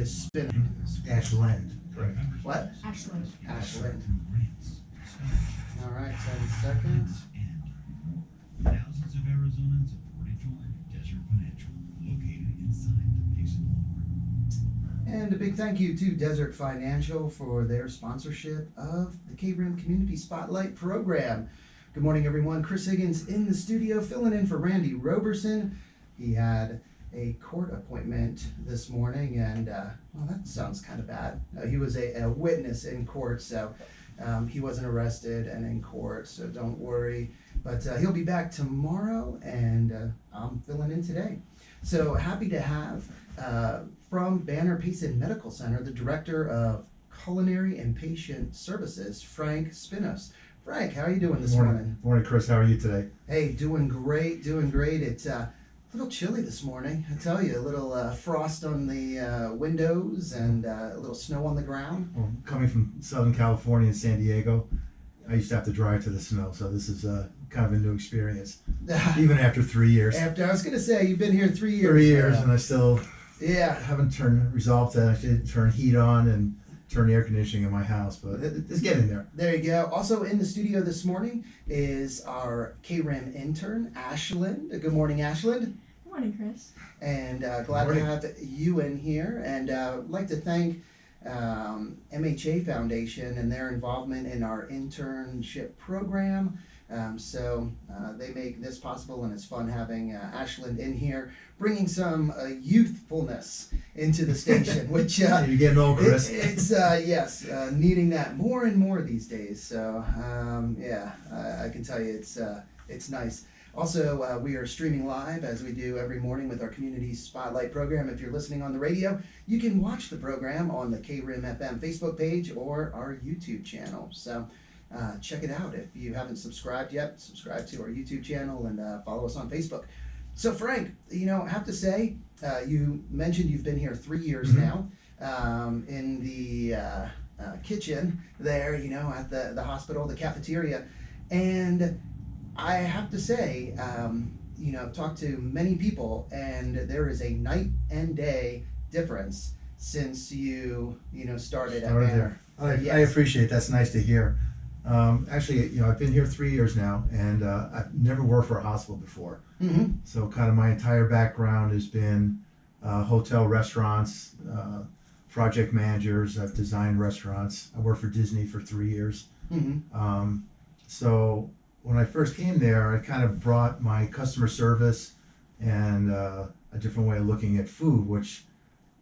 is spinach. Ashland, correct? What? Ashland. Ashland. All right, 10 seconds. Thousands of Arizonans support and join Desert Financial, located inside the Mason Walmart. And a big thank you to Desert Financial for their sponsorship of the KRIM Community Spotlight program. Good morning, everyone. Chris Higgins in the studio, filling in for Randy Roberson. He had a court appointment this morning, and well, that sounds kind of bad. He was a witness in court, so he wasn't arrested and in court, so don't worry. But he'll be back tomorrow, and I'm filling in today. So happy to have from Banner Payson Medical Center, the Director of Culinary and Patient Services, Frank Spinos. Frank, how are you doing this morning? Morning, Chris. How are you today? Hey, doing great, doing great. It's a little chilly this morning, I tell you. A little frost on the windows and a little snow on the ground. Well, coming from Southern California and San Diego, I used to have to drive to the snow, so this is kind of a new experience, even after 3 years. I was going to say, you've been here 3 years. 3 years, and I still yeah, haven't resolved to actually turn heat on and turn the air conditioning in my house, but it's getting there. There you go. Also in the studio this morning is our KRIM intern, Ashland. Good morning, Ashland. Good morning, Chris. And glad to have you in here. And I'd like to thank MHA Foundation and their involvement in our internship program. So they make this possible, and it's fun having Ashland in here, bringing some youthfulness into the station, which You're getting old, Chris. it's yes, needing that more and more these days. So yeah, I can tell you it's nice. Also, we are streaming live as we do every morning with our Community Spotlight program. If you're listening on the radio, you can watch the program on the KRIM FM Facebook page or our YouTube channel. So check it out. If you haven't subscribed yet, subscribe to our YouTube channel and follow us on Facebook. So Frank, I have to say, you mentioned you've been here 3 years now in the kitchen there, at the hospital, the cafeteria. And I have to say, I've talked to many people, and there is a night and day difference since you started at Banner. I appreciate that's nice to hear. Actually, I've been here 3 years now, and I've never worked for a hospital before. Mm-hmm. So kind of my entire background has been hotel, restaurants, project managers. I've designed restaurants. I worked for Disney for 3 years. Mm-hmm. So when I first came there, I kind of brought my customer service and a different way of looking at food, which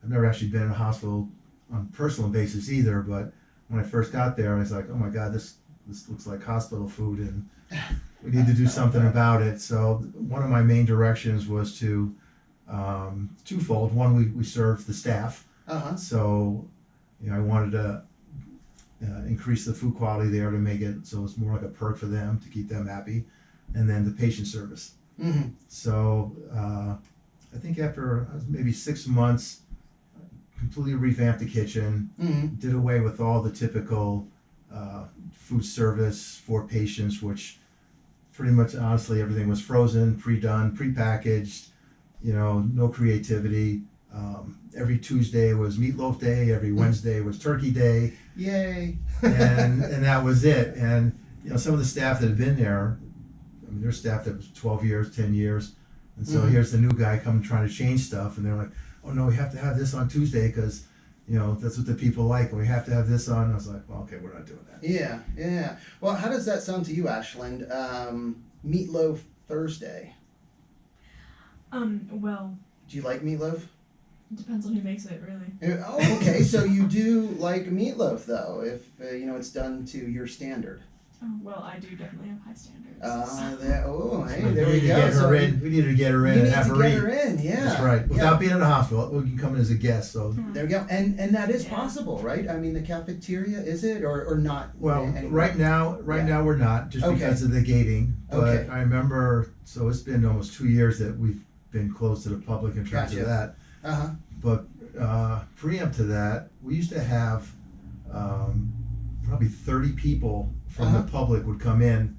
I've never actually been in a hospital on a personal basis either, but when I first got there, I was like, oh my God, this looks like hospital food, and we need to do something about it. So one of my main directions was to twofold. One, we serve the staff. Uh-huh. So I wanted to increase the food quality there to make it so it's more like a perk for them to keep them happy, and then the patient service. Mm-hmm. So I think after maybe 6 months, completely revamped the kitchen, Mm-hmm. did away with all the typical food service for patients, which pretty much honestly everything was frozen, pre-done, pre-packaged, no creativity. Every Tuesday was meatloaf day, every Wednesday was turkey day. Yay. and that was it. And some of the staff that had been there, there's staff that was 12 years, 10 years, and so here's the new guy coming trying to change stuff, and they're like, oh no, we have to have this on Tuesday because that's what the people like, and we have to have this on. And I was like, well, okay, we're not doing that. Yeah. Well, how does that sound to you, Ashland? Meatloaf Thursday. Well, Do you like meatloaf? it depends on who makes it, really. Oh, okay. So you do like meatloaf, though, if it's done to your standard. Oh, well, I do definitely have high standards. Hey, there we go. We needed to get her in You and need have to her get eat. her in, yeah. That's right. Without being in a hospital, we can come in as a guest. So There we go. And that is Yeah. possible, right? I mean, the cafeteria, is it or not? well, anymore? right now we're not, just Okay. because of the gating. But Okay. I remember, so it's been almost 2 years that we've been closed to the public in terms Gotcha. of that. Uh-huh. But preempt to that, we used to have probably 30 people from the public would come in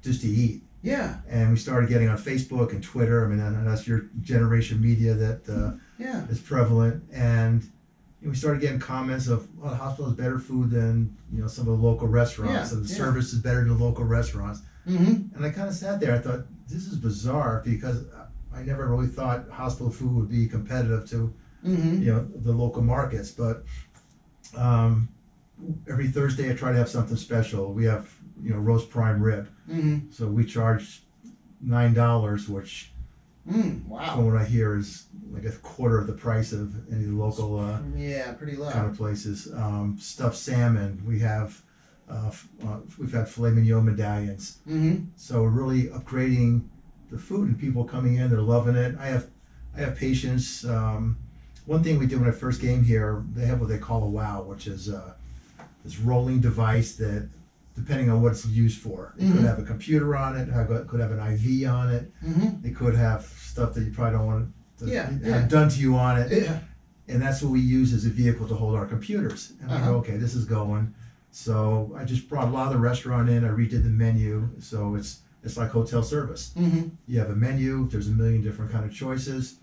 just to eat. Yeah. And we started getting on Facebook and Twitter. I mean, and that's your generation media that Yeah. is prevalent. And we started getting comments of, well, the hospital has better food than, some of the local restaurants, Yeah, and the yeah. service is better than the local restaurants. Mm-hmm. And I kind of sat there, I thought, this is bizarre, because I never really thought hospital food would be competitive to, Mm-hmm. the local markets. But every Thursday I try to have something special. We have, roast prime rib. Mm-hmm. So we charge $9, which Wow. from what I hear is like a quarter of the price of any local Yeah, pretty low. kind of places. Stuffed salmon. We've had filet mignon medallions. Mm-hmm. So we're really upgrading the food, and people coming in, they're loving it. I have patients. One thing we did when I first came here, they have what they call a WOW, which is this rolling device that, depending on what it's used for, it could have a computer on it, could have an IV on it, Mm-hmm. it could have stuff that you probably don't want to Yeah, have yeah. done to you on it. Yeah. And that's what we use as a vehicle to hold our computers. And I Uh-huh. go, okay, this is going. So I just brought a lot of the restaurant in. I redid the menu, so it's like hotel service. Mm-hmm. You have a menu. There's a million different kind of choices.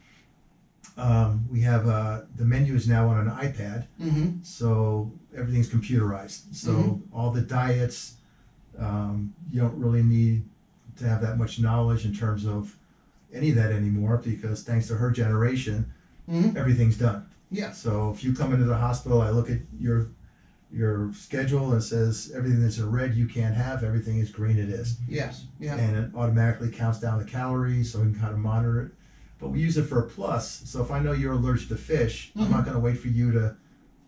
We have the menu is now on an iPad, Mm-hmm. so everything's computerized. So all the diets, you don't really need to have that much knowledge in terms of any of that anymore, because thanks to her generation, Mm-hmm. everything's done. Yeah. So if you come into the hospital, I look at your schedule and it says everything that's in red you can't have, everything is green it is. Yes. Yeah. And it automatically counts down the calories, so we can kind of monitor it. But we use it for a plus. So if I know you're allergic to fish, I'm not going to wait for you to,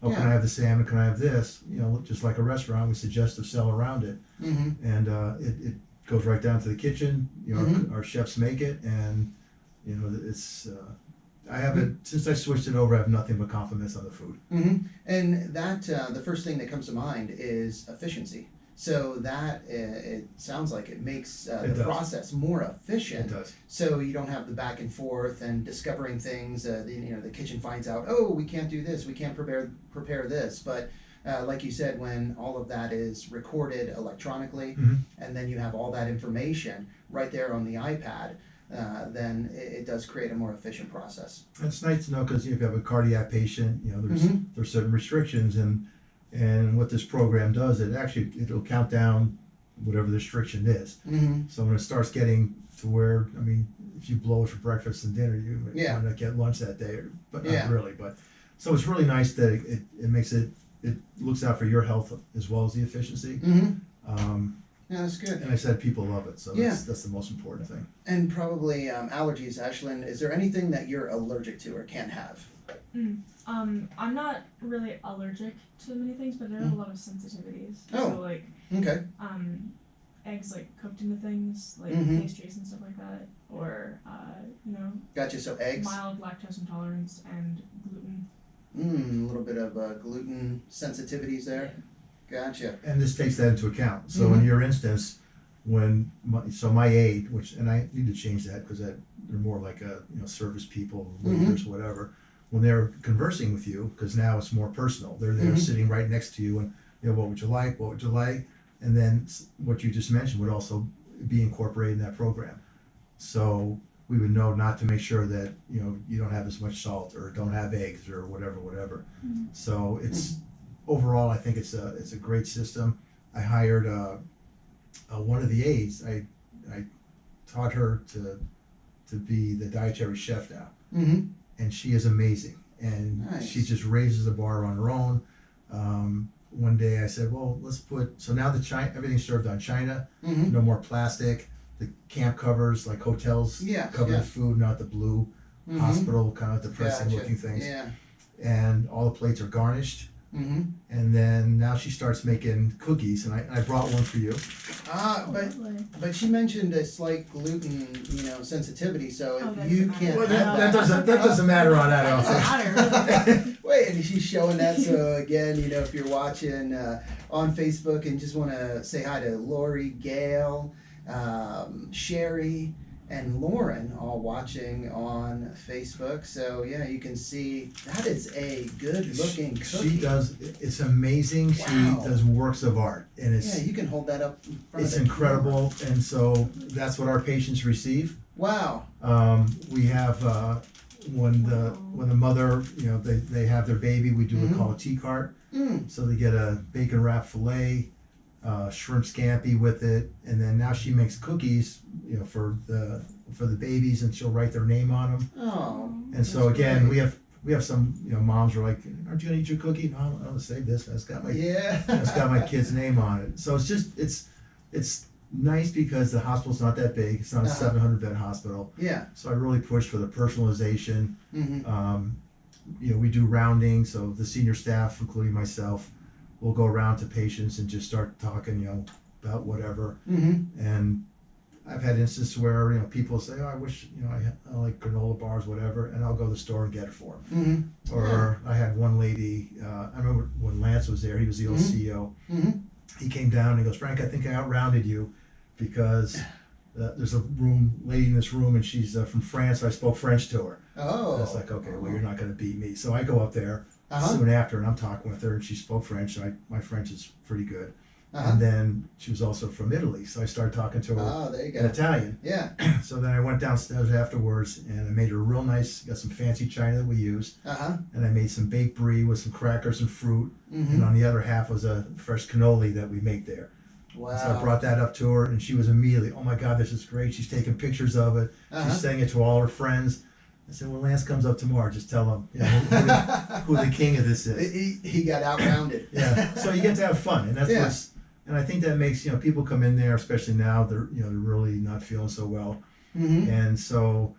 can Yeah. I have the salmon, can I have this? Just like a restaurant, we suggest to sell around it. Mm-hmm. And it goes right down to the kitchen. Our chefs make it, and it's. I haven't, since I switched it over, I have nothing but compliments on the food. Mm-hmm. And that the first thing that comes to mind is efficiency. So that it sounds like it makes It the does. process more It efficient. does. So you don't have the back and forth and discovering things. The kitchen finds out, oh, we can't do this, we can't prepare this. But like you said, when all of that is recorded electronically, Mhm. and then you have all that information right there on the iPad, then it does create a more efficient process. And it's nice to know, because if you have a cardiac patient, Mhm. there's certain restrictions, and what this program does, it'll count down whatever the restriction is. Mm-hmm. So when it starts getting to where, if you blow it for breakfast and dinner, you Yeah. might not get lunch that day, but Yeah. not really. But so it's really nice that it makes it looks out for your health as well as the efficiency. Mm-hmm. Yeah, that's good. And I said people love it, so Yeah. that's the most important thing. And probably allergies, Ashlyn. Is there anything that you're allergic to or can't have? I'm not really allergic to many things, but there are a lot of sensitivities. Oh. So like Okay. eggs like cooked into things, like Mhm. pastries and stuff like that, or Gotcha. So eggs. mild lactose intolerance and gluten. A little bit of gluten sensitivities there. Gotcha. And this takes that into account. So in your instance, when my aide, and I need to change that, because they're more like service people, waiters, whatever. When they're conversing with you, because now it's more personal. They're there sitting right next to you, and what would you like? What would you like? And then what you just mentioned would also be incorporated in that program. So we would know not to make sure that you don't have as much salt or don't have eggs or whatever. So it's overall, I think it's a great system. I hired one of the aides. I taught her to be the dietary chef now, Mm-hmm. and she is amazing. And Nice. she just raises the bar on her own. One day I said, well, so now everything's served on china, Mm-hmm. no more plastic. The camp covers, like hotels, Yeah, cover yeah. the food, not the blue hospital kind of depressing Gotcha. looking things. Yeah. And all the plates are garnished. Mm-hmm. And then now she starts making cookies, and I brought one for you. But she mentioned a slight gluten, sensitivity. So Oh, if that you doesn't can't matter. have that doesn't matter on that. Doesn't Also. matter. Wait, and she's showing that. So again, if you're watching on Facebook and just want to say hi to Lori, Gail, Sherry, and Lauren, all watching on Facebook. So yeah, you can see that is a good-looking cookie. She does. It's amazing. Wow. She does works of art, and Yeah, you can hold that up in front it's of the incredible. And so that's what our patients receive. camera. Wow. We have when the mother, they have their baby, we do Mhm. call a tea cart. Mm. So they get a bacon wrapped fillet, shrimp scampi with it, and then now she makes cookies, for the babies, and she'll write their name on them. Oh. And so That's again, great. we have some, moms are like, aren't you gonna eat your cookie? No, I'm gonna save this. It's got my Yeah. it's got my kid's name on it. So it's nice because the hospital's not that big. It's not a Uh-huh. 700 bed hospital. Yeah. So I really push for the personalization. Mm-hmm. We do rounding, so the senior staff, including myself, will go around to patients and just start talking, about whatever. Mm-hmm. And I've had instances where, people say, oh, I wish, I like granola bars, whatever, and I'll go to the store and get it for them. Mm-hmm. Or I had one lady, I remember when Lance was there, he was the old Mhm. CEO. Mm-hmm. He came down and he goes, Frank, I think I outrounded you because there's a lady in this room, and she's from France. So I spoke French to her. Oh. And it's like, okay, well, you're not going to beat me. So I go up there Uh-huh. soon after, and I'm talking with her, and she spoke French. And my French is pretty good. Uh-huh. And then she was also from Italy, so I started talking to her Oh, there you in go. Italian. Yeah. So then I went downstairs afterwards, and I made her real nice, got some fancy china that we use, Uh-huh. and I made some baked brie with some crackers and fruit, Mm-hmm. and on the other half was a fresh cannoli that we make there. Wow. So I brought that up to her, and she was immediately, oh my God, this is great. She's taking pictures of it. Uh-huh. She's saying it to all her friends. I said, when Lance comes up tomorrow, just tell him who the king of this is. He got outrounded. Yeah. So you get to have fun, and that's Yeah. and I think that makes people come in there, especially now they're really not feeling so well, Mm-hmm. and so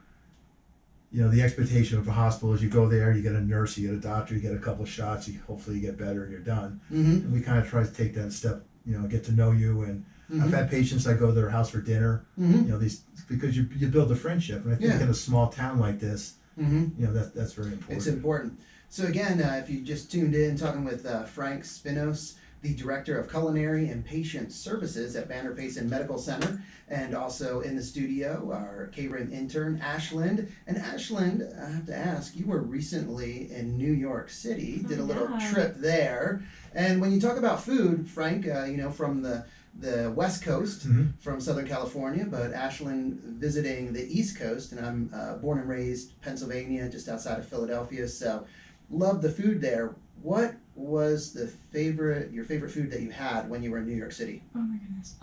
the expectation of a hospital is you go there, you get a nurse, you get a doctor, you get a couple of shots, hopefully you get better and you're done. Mm-hmm. And we kind of try to take that step, get to know you. And I've had patients, I go to their house for dinner, Mm-hmm. these because you build a friendship, and I think Yeah. in a small town like this, Mm-hmm. that's very important. It's important. So again, if you just tuned in, talking with Frank Spinos, the Director of Culinary and Patient Services at Banner Payson Medical Center, and also in the studio, our KRIM intern, Ashland. And Ashland, I have to ask, you were recently in New York City, did a little Yeah. trip there. And when you talk about food, Frank, from the West Coast, Mhm. from Southern California, but Ashland visiting the East Coast, and I'm born and raised Pennsylvania, just outside of Philadelphia, so love the food there. What was your favorite food that you had when you were in New York City? Oh my goodness.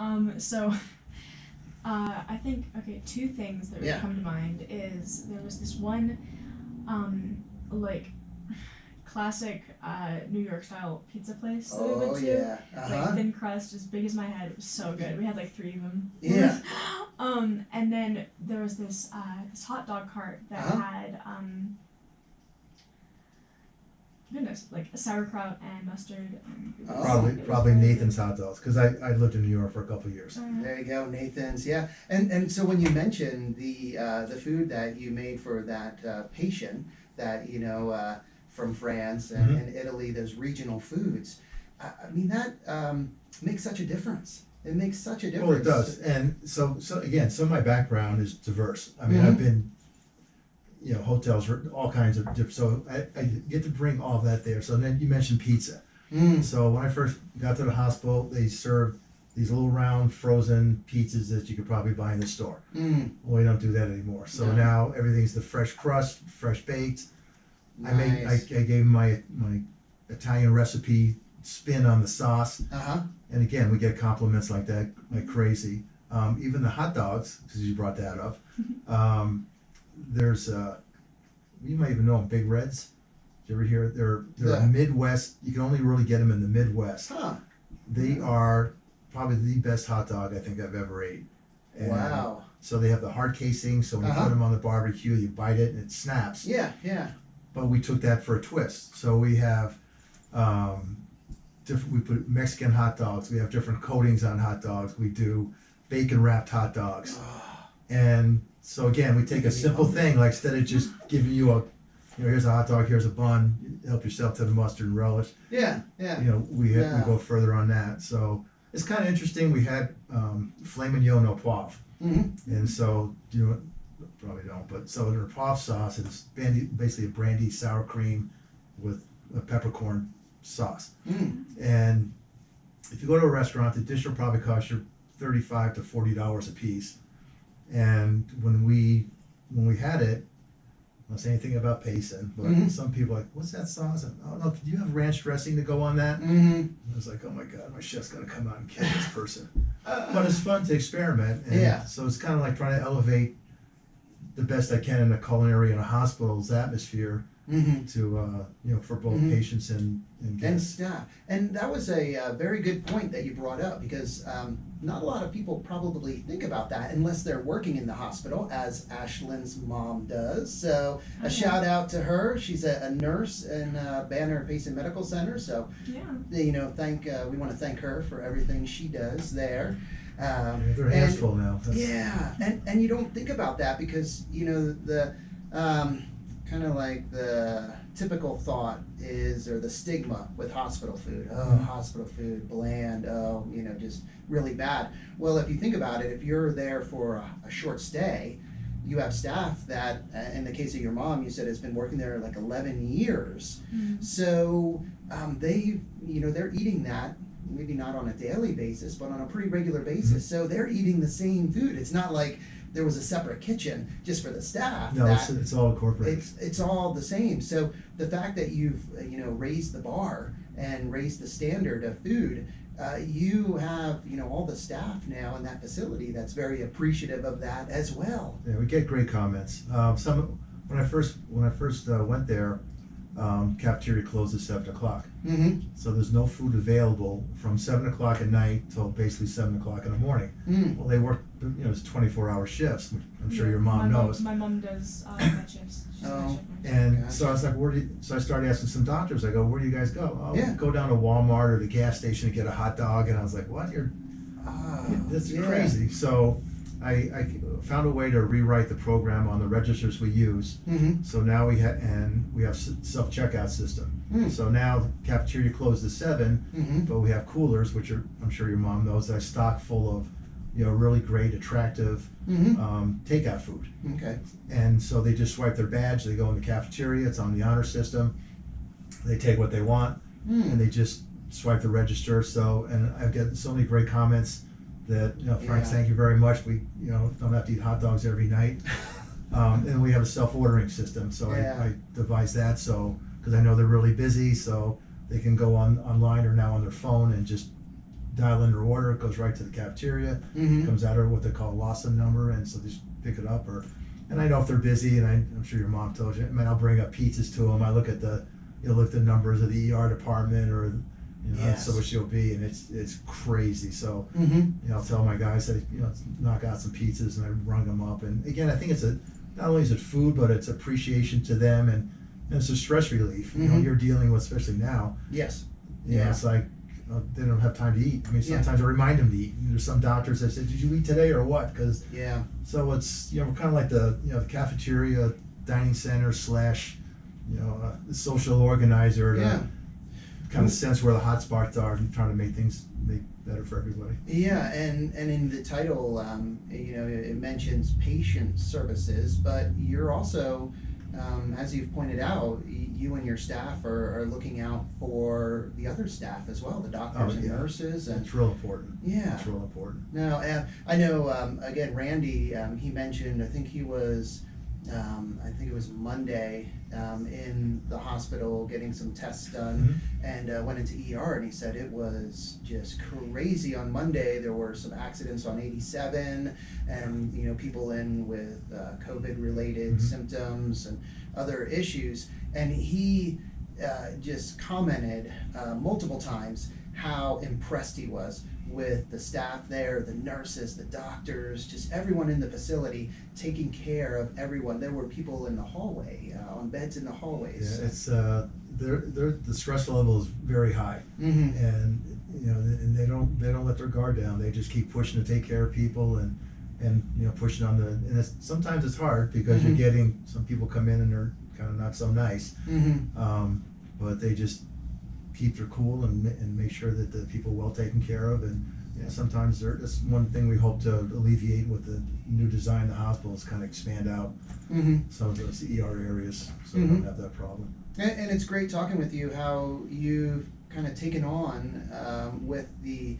So, I think, okay, two things that would Yeah. come to mind is there was this one, like, classic New York style pizza place that we Oh went to. yeah, Like thin crust, as big as my head. It was so good. We had like 3 of them. Yeah. And then there was this hot dog cart that Uh-huh. had goodness, like sauerkraut and mustard. And Oh. Probably Nathan's hot dogs, because I lived in New York for a couple of years. There you go, Nathan's. Yeah, and so when you mentioned the food that you made for that patient, that from France and, Mhm. and Italy, those regional foods. I mean that makes such a difference. It makes such a difference. Well, it does, and so again, some of my background is diverse. I mean, Mhm. I've been, hotels, all kinds of different. So I get to bring all that there. So then you mentioned pizza. Mm. So when I first got to the hospital, they served these little round frozen pizzas that you could probably buy in the store. Mm. Well, we don't do that anymore. So No. now everything's the fresh crust, fresh baked. Nice. I gave my Italian recipe spin on the sauce. Uh-huh. And again, we get compliments like that, like crazy. Even the hot dogs, because you brought that up. There's, you might even know them, Big Reds. Did you ever hear? They're Yeah. a Midwest. You can only really get them in the Midwest. Huh. They are probably the best hot dog I think I've ever ate. And Wow. So they have the hard casing. So when you Uh-huh. put them on the barbecue, you bite it and it snaps. Yeah, yeah. But we took that for a twist. So we have we put Mexican hot dogs. We have different coatings on hot dogs. We do bacon wrapped hot dogs. And so again, we take a Making me simple hungry. thing, like instead of just giving you here's a hot dog, here's a bun, you help yourself to the mustard and relish. Yeah, yeah. We Yeah. go further on that. So it's kind of interesting. We had filet mignon au poivre. Mm-hmm. And so, probably don't, but so the poivre sauce is basically a brandy sour cream with a peppercorn sauce. Mm. And if you go to a restaurant, the dish will probably cost you $35 to $40 a piece. And when we had it, I'll say anything about payson, but Mhm. some people are like, what's that sauce? Oh no, do you have ranch dressing to go on that? Mm-hmm. I was like, oh my god, my chef's gonna come out and kill this person. But it's fun to experiment, and Yeah. so it's kind of like trying to elevate the best I can in a culinary and a hospital's atmosphere Mm-hmm. to for both Mhm. patients and And guests. staff. And that was a very good point that you brought up because not a lot of people probably think about that unless they're working in the hospital, as Ashlyn's mom does. So Oh, a yeah. shout out to her. She's a nurse in Banner Payson Medical Center. So Yeah. we want to thank her for everything she does there. Yeah, their hands full now. Yeah, and you don't think about that because the kind of like the typical thought is, or the stigma with hospital food. Oh, Mhm. hospital food, bland. Oh, just really bad. Well, if you think about it, if you're there for a short stay, you have staff that, in the case of your mom, you said has been working there like 11 years. Mm. So they're eating that. Maybe not on a daily basis, but on a pretty regular basis. So they're eating the same food. It's not like there was a separate kitchen just for the staff. No, it's all incorporated. It's all the same. So the fact that you've raised the bar and raised the standard of food, you have all the staff now in that facility that's very appreciative of that as well. Yeah, we get great comments. When I first went there, cafeteria closed at 7 o'clock. Mm-hmm. So there's no food available from 7 o'clock at night till basically 7 o'clock in the morning. Mm. Well, they work, it's 24-hour shifts, which I'm sure Yeah, your mom knows. My mom does night shifts. She's a Oh. night shift nurse. And Gotcha. so I was like, so I started asking some doctors, I go, where do you guys go? Oh, Yeah. go down to Walmart or the gas station to get a hot dog. And I was like, what? That's yeah. crazy. So I found a way to rewrite the program on the registers we use. Mm-hmm. So now we have self-checkout system. Mm. So now the cafeteria closed at 7, Mm-hmm. but we have coolers, which I'm sure your mom knows, that I stock full of, really great, attractive Mm-hmm. takeout food. Okay. And so they just swipe their badge, they go in the cafeteria, it's on the honor system, they take what they want, and Mm. they just swipe the register. So, and I've got so many great comments that, Frank, Yeah. thank you very much. We, don't have to eat hot dogs every night. And we have a self-ordering system, so Yeah. I devised that, so, because I know they're really busy, so they can go online or now on their phone and just dial in their order. It goes right to the cafeteria, Mm-hmm. comes out what they call a Lawson number, and so they just pick it up. And I know if they're busy, and I'm sure your mom told you, I'll bring up pizzas to them. I look at the numbers of the ER department, or Yes. so what she'll be, and it's crazy. So Mm-hmm. I'll tell my guys that knock out some pizzas, and I rung them up. And again, I think it's not only is it food, but it's appreciation to them, and it's a stress relief. Mhm. You're dealing with, especially now. Yes. Yeah, Yeah. it's like they don't have time to eat. I mean, Yeah. sometimes I remind them to eat. There's some doctors that say, "Did you eat today or what?" Because Yeah. so it's we're kind of like the the cafeteria dining center / the social organizer to Yeah. kind of sense where the hot spots are and trying to make things better for everybody. Yeah, and in the title, it mentions patient services, but you're also, as you've pointed out, you and your staff are looking out for the other staff as well, the doctors and yeah. nurses, and It's real important. yeah. It's real important. Now, I know, again, Randy, he mentioned, I think he was, I think it was Monday, in the hospital getting some tests done, and went into ER, and he said it was just crazy on Monday. There were some accidents on 87, and people in with COVID-related Mhm. symptoms and other issues, and he just commented multiple times how impressed he was with the staff there, the nurses, the doctors, just everyone in the facility taking care of everyone. There were people in the hallway, on beds in the hallways. Yeah, it's the stress level is very high, Mm-hmm. and and they don't let their guard down. They just keep pushing to take care of people and pushing on and sometimes it's hard because Mhm. you're getting some people come in and they're kind of not so nice, Mm-hmm. but they just keep their cool and make sure that the people are well taken care of. And sometimes that's one thing we hope to alleviate with the new design of the hospital is kind of expand out Mm-hmm. some of those ER areas so we Mhm. don't have that problem. And it's great talking with you how you've kind of taken on with the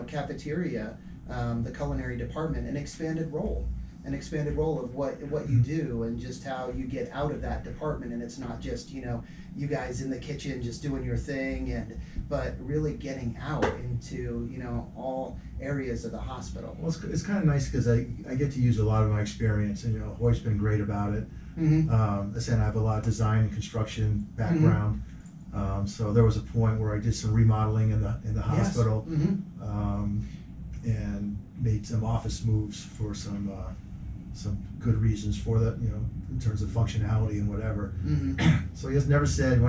cafeteria, the culinary department, an expanded role. an expanded role of what you do and just how you get out of that department, and it's not just you guys in the kitchen just doing your thing, but really getting out into all areas of the hospital. Well, it's kind of nice because I get to use a lot of my experience, and Hoyt's been great about it. Mm-hmm. I said I have a lot of design and construction background, so there was a point where I did some remodeling in the hospital, Yes. Mm-hmm. And made some office moves for some good reasons for that, in terms of functionality and whatever. Mm-hmm. So he has never said if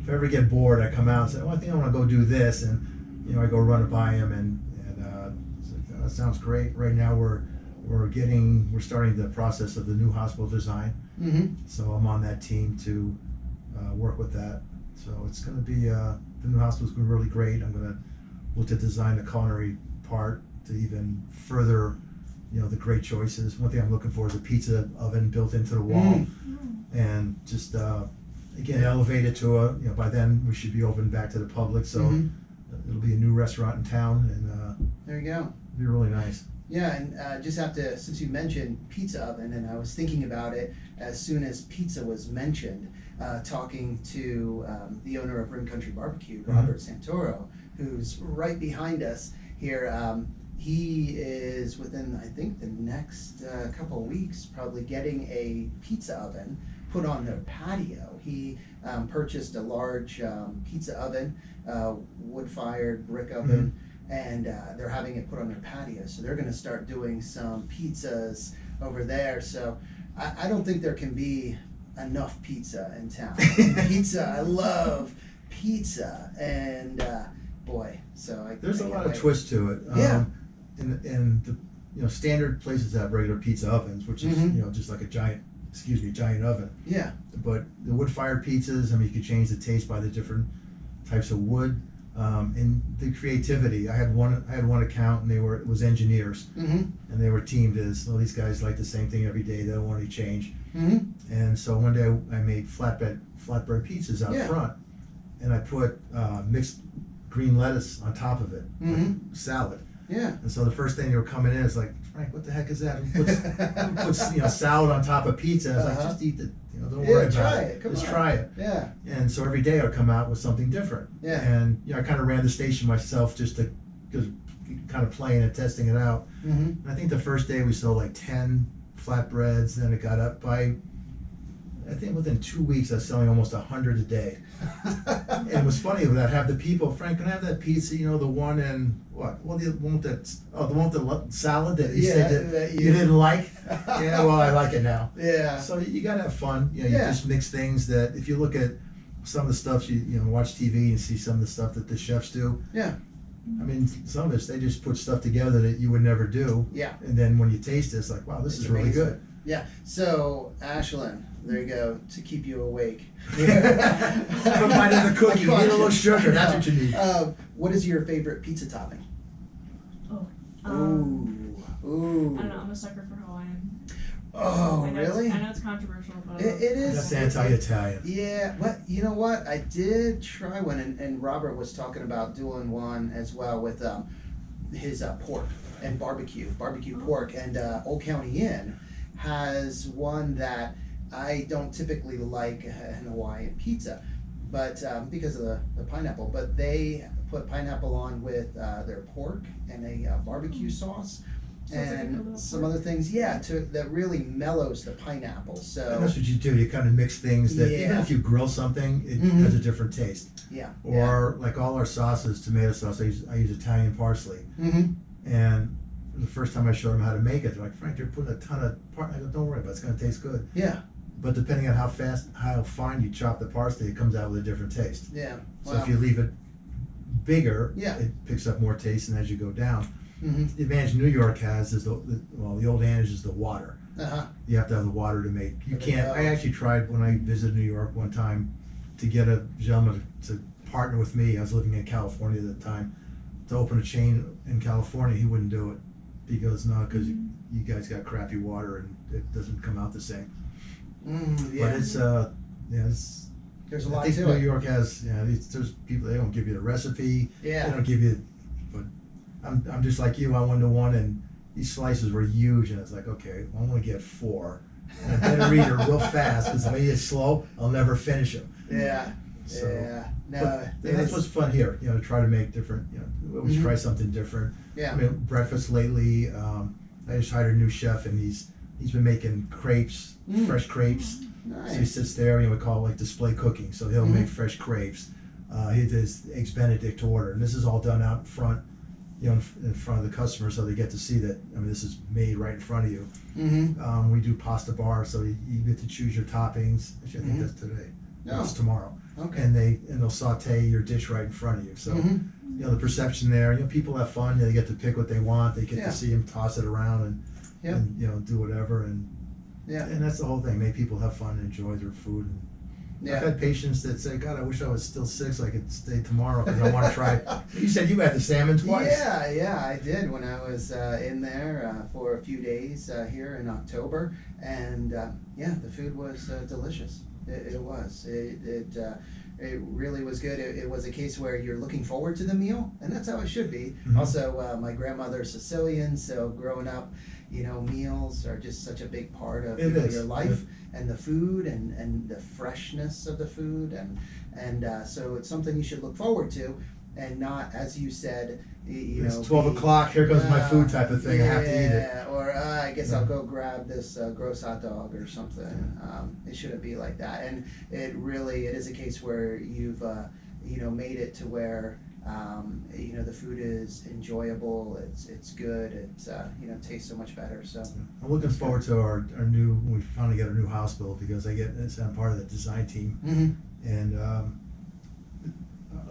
I ever get bored, I come out and say, well, I think I want to go do this, and I go run it by him, and it's like, "Oh, that sounds great." Right now we're starting the process of the new hospital design, Mm-hmm. so I'm on that team to work with that. So it's going to be the new hospital's going to be really great. I'm going to look to design the culinary part to even further, the great choices. One thing I'm looking for is a pizza oven built into the wall, and just again elevate it to by then we should be open back to the public. So Mhm. it'll be a new restaurant in town, and There you go. it'll be really nice. Yeah, and just have to, since you mentioned pizza oven, and I was thinking about it as soon as pizza was mentioned, talking to the owner of Rim Country Barbecue, Robert Santoro, who's right behind us here. He is within, I think, the next couple of weeks, probably getting a pizza oven put on their patio. He purchased a large pizza oven, wood-fired brick oven, and they're having it put on their patio. So they're going to start doing some pizzas over there. So I don't think there can be enough pizza in town. I love pizza, and boy, so There's I a can't lot of wait. twist to it. Yeah. And the standard places have regular pizza ovens, which is Mhm. just like a giant oven. Yeah. But the wood-fired pizzas, I mean, you could change the taste by the different types of wood, and the creativity. I had one account, and it was engineers, Mm-hmm. and they were teamed as, well, these guys like the same thing every day. They don't want any change. Mm-hmm. And so one day I made flatbread pizzas out Yeah. front, and I put mixed green lettuce on top of it, like Mhm. salad. Yeah. And so the first thing they were coming in is like, Frank, what the heck is that? Who puts salad on top of pizza? I was like, Uh-huh. just eat don't Yeah, worry about try it. it. Come Just on. try it. Yeah. And so every day I'd come out with something different. Yeah. And I kind of ran the station myself just kind of playing and testing it out. Mm-hmm. And I think the first day we sold like 10 flatbreads. Then it got up by, I think within 2 weeks I was selling almost 100 a day. And it was funny that I have the people, Frank, can I have that pizza? The one and what? Well, the one with the one with the salad that you said that you didn't like. Yeah, well, I like it now. Yeah. So you gotta have fun. You Yeah. just mix things that if you look at some of the stuff you watch TV and see some of the stuff that the chefs do. Yeah. I mean, some of us they just put stuff together that you would never do. Yeah. And then when you taste it, it's like, wow, this It's is really amazing. good. Yeah. So, Ashlyn, there you go, to keep you awake. Have a bite of the cookie. You need a little sugar. That's what you need. What is your favorite pizza topping? Ooh. I don't know. I'm a sucker for Hawaiian. Oh, I know really? I know it's controversial, but It is. That's anti-Italian. Yeah, but you know what? I did try one, and Robert was talking about doing one as well with his pork and barbecue pork, and Old County Inn has one that I don't typically like an Hawaiian pizza, but because of the pineapple, but they put pineapple on with their pork and a barbecue sauce. So it's like a And little some pork? other things, that really mellows the pineapple. And So that's what you do. You kind of mix things that even Yeah. if you grill something, it Mhm. has a different taste. yeah, Or like all our sauces, tomato sauce, I use Italian parsley. Mm-hmm. And the first time I showed them how to make it, they're like, Frank, you're putting a ton of parsley. I go, don't worry about it. It's going to taste good. Yeah, But depending on how fine you chop the parsley, it comes out with a different taste. yeah. So Wow. if you leave it bigger, Yeah. it picks up more taste, and as you go down, Mm-hmm. the advantage New York has is the old advantage is the water. Uh-huh. You have to have the water to make. You There you can't. go. I actually tried when I visited New York one time to get a gentleman to partner with me. I was living in California at the time to open a chain in California. He wouldn't do it. He goes, no, because you guys got crappy water and it doesn't come out the same. Yeah. But it's There's a I lot think to New it. York has there's people, they don't give you the recipe. They Yeah. don't give you. But I'm just like you. I went to one and these slices were huge, and it's like, okay, well, I'm gonna get 4. And I better eat it real fast, because if I eat it slow, I'll never finish them. Yeah. So, Yeah. No. but that's what's fun here, to try to make different, we always try something different. Yeah. I mean, breakfast lately, I just hired a new chef, and he's been making crepes, fresh crepes. Nice. So he sits there, we call it like display cooking. So he'll make fresh crepes. He does eggs Benedict to order, and this is all done out in front, in front of the customer, so they get to see that. I mean, this is made right in front of you. Mm-hmm. We do pasta bar, so you get to choose your toppings. Actually, I think that's today. No, it's tomorrow. Okay. And they'll saute your dish right in front of you. So the perception there. People have fun. They get to pick what they want. They get to see them toss it around and do whatever and that's the whole thing. Make people have fun and enjoy their food. And I've had patients that say, "God, I wish I was still sick so I could stay tomorrow because I want to try." You said you had the salmon twice. Yeah, I did when I was in there for a few days here in October, and the food was delicious. It was. It really was good. It was a case where you're looking forward to the meal, and that's how it should be. Also, my grandmother's Sicilian, so growing up, meals are just such a big part of your life, and the food and the freshness of the food, and so it's something you should look forward to, and not, as you said, it's 12 o'clock, here goes my food type of thing, I have to eat it. Or I guess I'll go grab this gross hot dog or something. It shouldn't be like that, and it is a case where you've made it to where the food is enjoyable, it's good, it tastes so much better. So I'm looking forward to our new, when we finally get our new hospital, because I'm part of the design team, and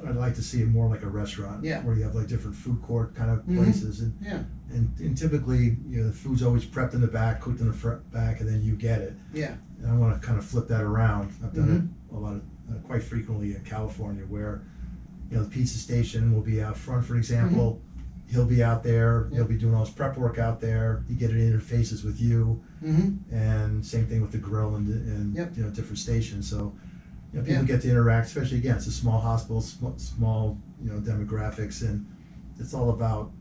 I'd like to see it more like a restaurant, where you have like different food court kind of places, and typically the food's always prepped in the back, cooked in the back, and then you get it. And I want to kind of flip that around. I've done it a lot of quite frequently in California, where the pizza station will be out front, for example. He'll be out there. He'll be doing all his prep work out there. You get it interfaces with you, and same thing with the grill and different stations. So people get to interact. Especially again, it's a small hospital, small demographics, and it's all about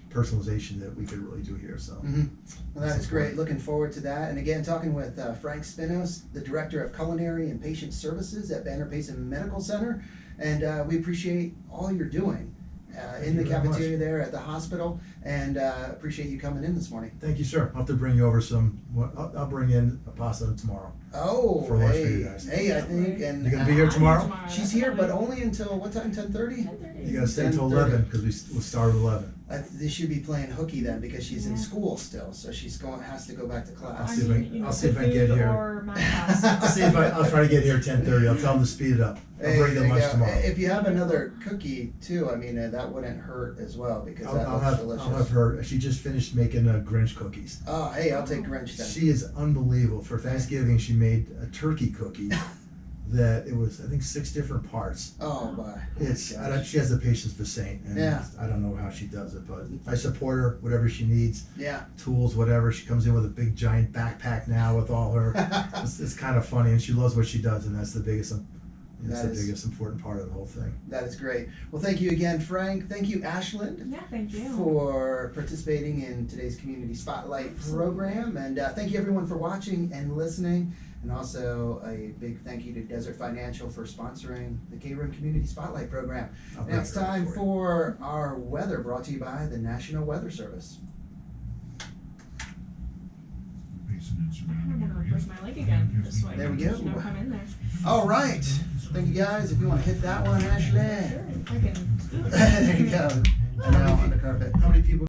personalization that we could really do here. So well, that's great. Looking forward to that. And again, talking with Frank Spinos, the Director of Culinary and Patient Services at Banner Payson Medical Center, and we appreciate all you're doing in the cafeteria there at the hospital, and appreciate you coming in this morning. Thank you, sir. I'll have to bring you over some. I'll bring in a pasta tomorrow. Oh, for lunch for you guys. Hey, I think, and you're gonna be here tomorrow? She's here, but only until what time? 10:30. You gotta stay until 11 because we'll start at 11. They should be playing hooky then, because she's in school still, so has to go back to class. I'll see if I get here. I'll try to get here at 10:30. I'll tell them to speed it up. I'll bring them lunch tomorrow. If you have another cookie too, I mean, that wouldn't hurt as well, because that looks delicious. I'll have her. She just finished making Grinch cookies. Oh, hey, I'll take Grinch then. She is unbelievable. For Thanksgiving, she made a turkey cookie that it was, I think, 6 different parts. Oh my! She has the patience for saint, and I don't know how she does it, but I support her, whatever she needs. Tools, whatever. She comes in with a big giant backpack now with all her. It's kind of funny, and she loves what she does, and that's the biggest. That's the biggest important part of the whole thing. That is great. Well, thank you again, Frank. Thank you, Ashland. Yeah, thank you. For participating in today's Community Spotlight program. And thank you, everyone, for watching and listening. And also a big thank you to Desert Financial for sponsoring the KRIM Community Spotlight program. Now it's time for our weather, brought to you by the National Weather Service. I'm gonna replace my leg again, just so I There we can go. come in there. All right. Thank you, guys. If you want to hit that one, Ashley. Sure, I can do it. There you go. Now on the carpet. How many people?